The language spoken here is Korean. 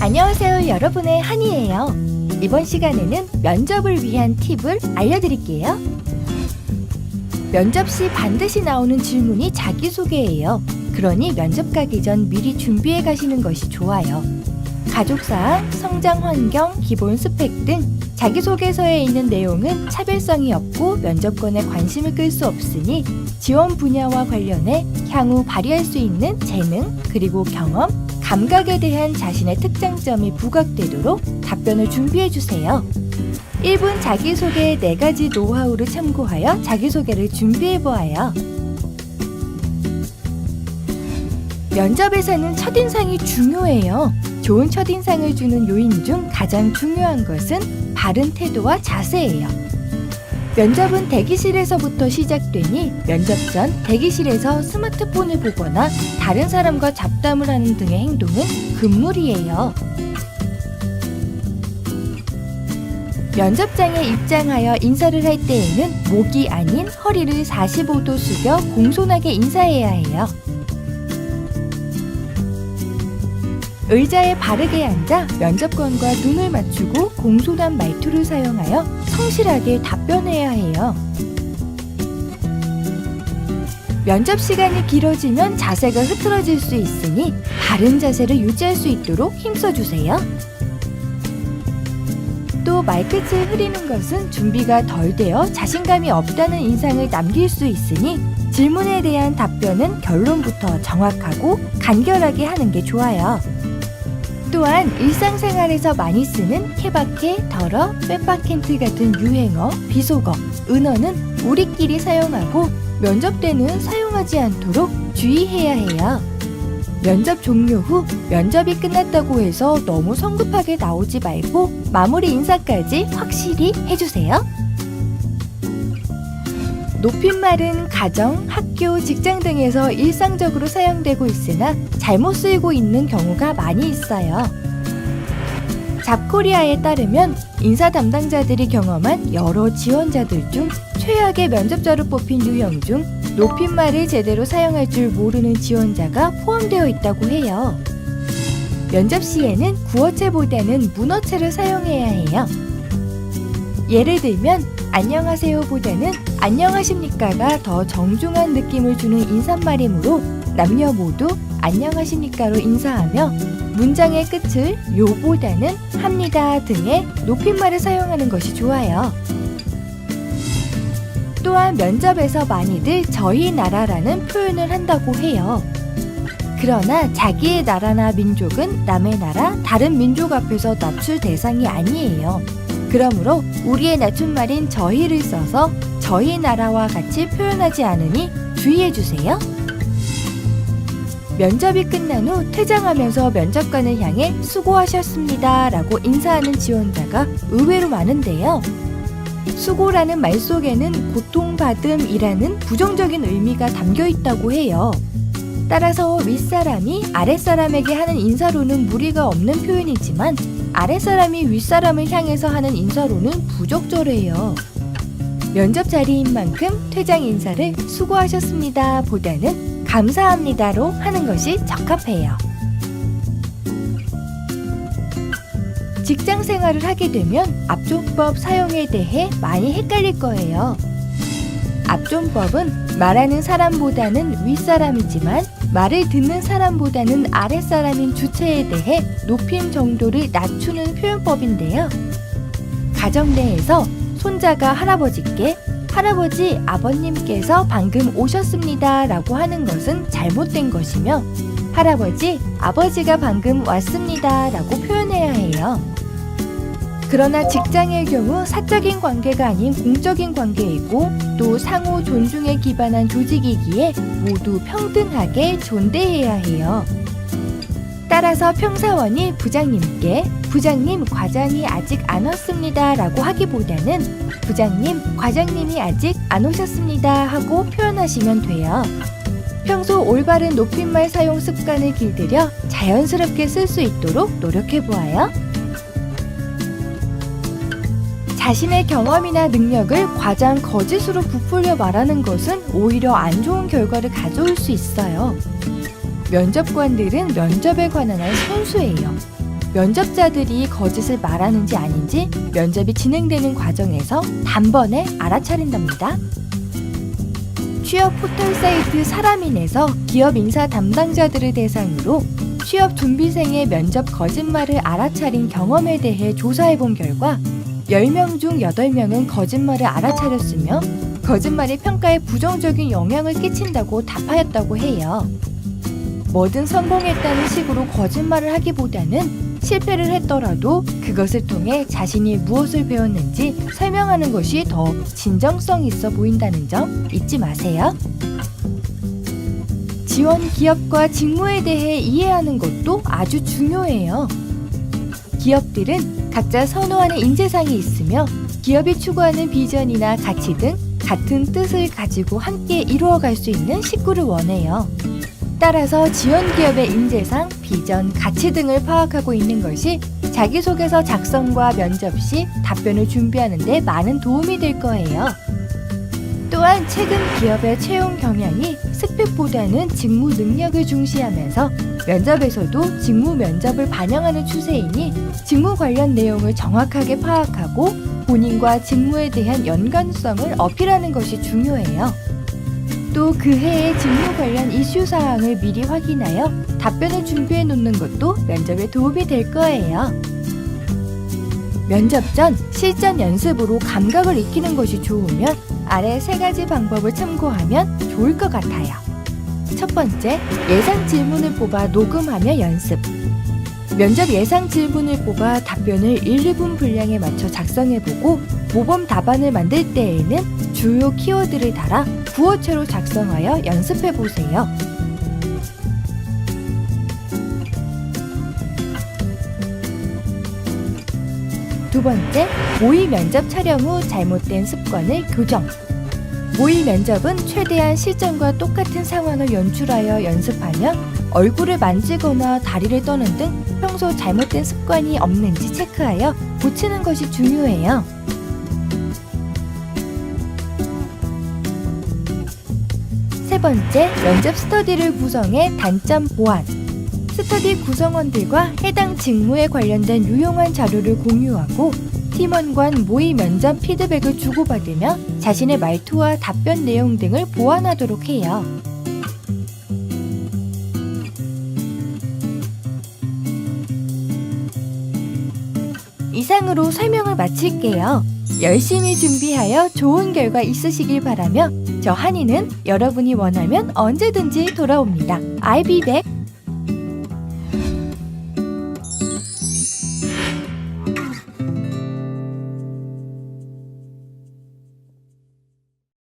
안녕하세요, 여러분의 한이에요. 이번 시간에는 면접을 위한 팁을 알려드릴게요. 면접 시 반드시 나오는 질문이 자기소개예요. 그러니 면접 가기 전 미리 준비해 가시는 것이 좋아요. 가족사항, 성장 환경, 기본 스펙 등 자기소개서에 있는 내용은 차별성이 없고 면접관의 관심을 끌 수 없으니 지원 분야와 관련해 향후 발휘할 수 있는 재능, 그리고 경험, 감각에 대한 자신의 특장점이 부각되도록 답변을 준비해주세요. 1분 자기소개 4가지 노하우를 참고하여 자기소개를 준비해보아요. 면접에서는 첫인상이 중요해요. 좋은 첫인상을 주는 요인 중 가장 중요한 것은 바른 태도와 자세예요. 면접은 대기실에서부터 시작되니 면접 전 대기실에서 스마트폰을 보거나 다른 사람과 잡담을 하는 등의 행동은 금물이에요. 면접장에 입장하여 인사를 할 때에는 목이 아닌 허리를 45도 숙여 공손하게 인사해야 해요. 의자에 바르게 앉아 면접관과 눈을 맞추고 공손한 말투를 사용하여 성실하게 답변해야 해요. 면접 시간이 길어지면 자세가 흐트러질 수 있으니 바른 자세를 유지할 수 있도록 힘써주세요. 또 말끝을 흐리는 것은 준비가 덜 되어 자신감이 없다는 인상을 남길 수 있으니 질문에 대한 답변은 결론부터 정확하고 간결하게 하는 게 좋아요. 또한 일상생활에서 많이 쓰는 케바케, 덜어, 빼빠켄트 같은 유행어, 비속어, 은어는 우리끼리 사용하고 면접 때는 사용하지 않도록 주의해야 해요. 면접 종료 후 면접이 끝났다고 해서 너무 성급하게 나오지 말고 마무리 인사까지 확실히 해주세요. 높임말은 가정, 학교, 직장 등에서 일상적으로 사용되고 있으나 잘못 쓰이고 있는 경우가 많이 있어요. 잡코리아에 따르면 인사 담당자들이 경험한 여러 지원자들 중 최악의 면접자로 뽑힌 유형 중 높임말을 제대로 사용할 줄 모르는 지원자가 포함되어 있다고 해요. 면접 시에는 구어체보다는 문어체를 사용해야 해요. 예를 들면 안녕하세요 보다는 안녕하십니까가 더 정중한 느낌을 주는 인사말이므로 남녀 모두 안녕하십니까로 인사하며 문장의 끝을 요보다는 합니다 등의 높임말을 사용하는 것이 좋아요. 또한 면접에서 많이들 저희 나라라는 표현을 한다고 해요. 그러나 자기의 나라나 민족은 남의 나라, 다른 민족 앞에서 낮출 대상이 아니에요. 그러므로 우리의 낮춤말인 저희를 써서 저희 나라와 같이 표현하지 않으니 주의해주세요. 면접이 끝난 후 퇴장하면서 면접관을 향해 수고하셨습니다 라고 인사하는 지원자가 의외로 많은데요. 수고라는 말 속에는 고통받음이라는 부정적인 의미가 담겨 있다고 해요. 따라서 윗사람이 아랫사람에게 하는 인사로는 무리가 없는 표현이지만 아랫사람이 윗사람을 향해서 하는 인사로는 부적절해요. 면접 자리인 만큼 퇴장 인사를 수고하셨습니다 보다는 감사합니다로 하는 것이 적합해요. 직장 생활을 하게 되면 압존법 사용에 대해 많이 헷갈릴 거예요. 압존법은 말하는 사람보다는 윗사람이지만 말을 듣는 사람보다는 아랫사람인 주체에 대해 높임 정도를 낮추는 표현법인데요. 가정 내에서 손자가 할아버지께 할아버지, 아버님께서 방금 오셨습니다 라고 하는 것은 잘못된 것이며 할아버지, 아버지가 방금 왔습니다 라고 표현해야 해요. 그러나 직장의 경우 사적인 관계가 아닌 공적인 관계이고 또 상호 존중에 기반한 조직이기에 모두 평등하게 존대해야 해요. 따라서 평사원이 부장님께 부장님, 과장이 아직 안 왔습니다 라고 하기보다는 부장님, 과장님이 아직 안 오셨습니다 하고 표현하시면 돼요. 평소 올바른 높임말 사용 습관을 길들여 자연스럽게 쓸 수 있도록 노력해보아요. 자신의 경험이나 능력을 과장 거짓으로 부풀려 말하는 것은 오히려 안 좋은 결과를 가져올 수 있어요. 면접관들은 면접에 관한 한 선수예요. 면접자들이 거짓을 말하는지 아닌지 면접이 진행되는 과정에서 단번에 알아차린답니다. 취업 포털 사이트 사람인에서 기업 인사 담당자들을 대상으로 취업 준비생의 면접 거짓말을 알아차린 경험에 대해 조사해본 결과 10명 중 8명은 거짓말을 알아차렸으며 거짓말이 평가에 부정적인 영향을 끼친다고 답하였다고 해요. 뭐든 성공했다는 식으로 거짓말을 하기보다는 실패를 했더라도 그것을 통해 자신이 무엇을 배웠는지 설명하는 것이 더 진정성 있어 보인다는 점 잊지 마세요. 지원 기업과 직무에 대해 이해하는 것도 아주 중요해요. 기업들은 각자 선호하는 인재상이 있으며 기업이 추구하는 비전이나 가치 등 같은 뜻을 가지고 함께 이루어갈 수 있는 식구를 원해요. 따라서 지원 기업의 인재상, 비전, 가치 등을 파악하고 있는 것이 자기소개서 작성과 면접 시 답변을 준비하는 데 많은 도움이 될 거예요. 또한 최근 기업의 채용 경향이 스펙보다는 직무 능력을 중시하면서 면접에서도 직무 면접을 반영하는 추세이니 직무 관련 내용을 정확하게 파악하고 본인과 직무에 대한 연관성을 어필하는 것이 중요해요. 또 그 해의 직무 관련 이슈 사항을 미리 확인하여 답변을 준비해 놓는 것도 면접에 도움이 될 거예요. 면접 전 실전 연습으로 감각을 익히는 것이 좋으면 아래 3가지 방법을 참고하면 좋을 것 같아요. 첫 번째, 예상 질문을 뽑아 녹음하며 연습. 면접 예상 질문을 뽑아 답변을 1, 2분 분량에 맞춰 작성해보고 모범 답안을 만들 때에는 주요 키워드를 달아 구어체로 작성하여 연습해보세요. 두 번째, 모의 면접 촬영 후 잘못된 습관을 교정. 모의 면접은 최대한 실전과 똑같은 상황을 연출하여 연습하며 얼굴을 만지거나 다리를 떠는 등 평소 잘못된 습관이 없는지 체크하여 고치는 것이 중요해요. 세 번째, 면접 스터디를 구성해 단점 보완. 스터디 구성원들과 해당 직무에 관련된 유용한 자료를 공유하고 팀원 간 모의 면접 피드백을 주고받으며 자신의 말투와 답변 내용 등을 보완하도록 해요. 이상으로 설명을 마칠게요. 열심히 준비하여 좋은 결과 있으시길 바라며 저 한이는 여러분이 원하면 언제든지 돌아옵니다. I'll be back.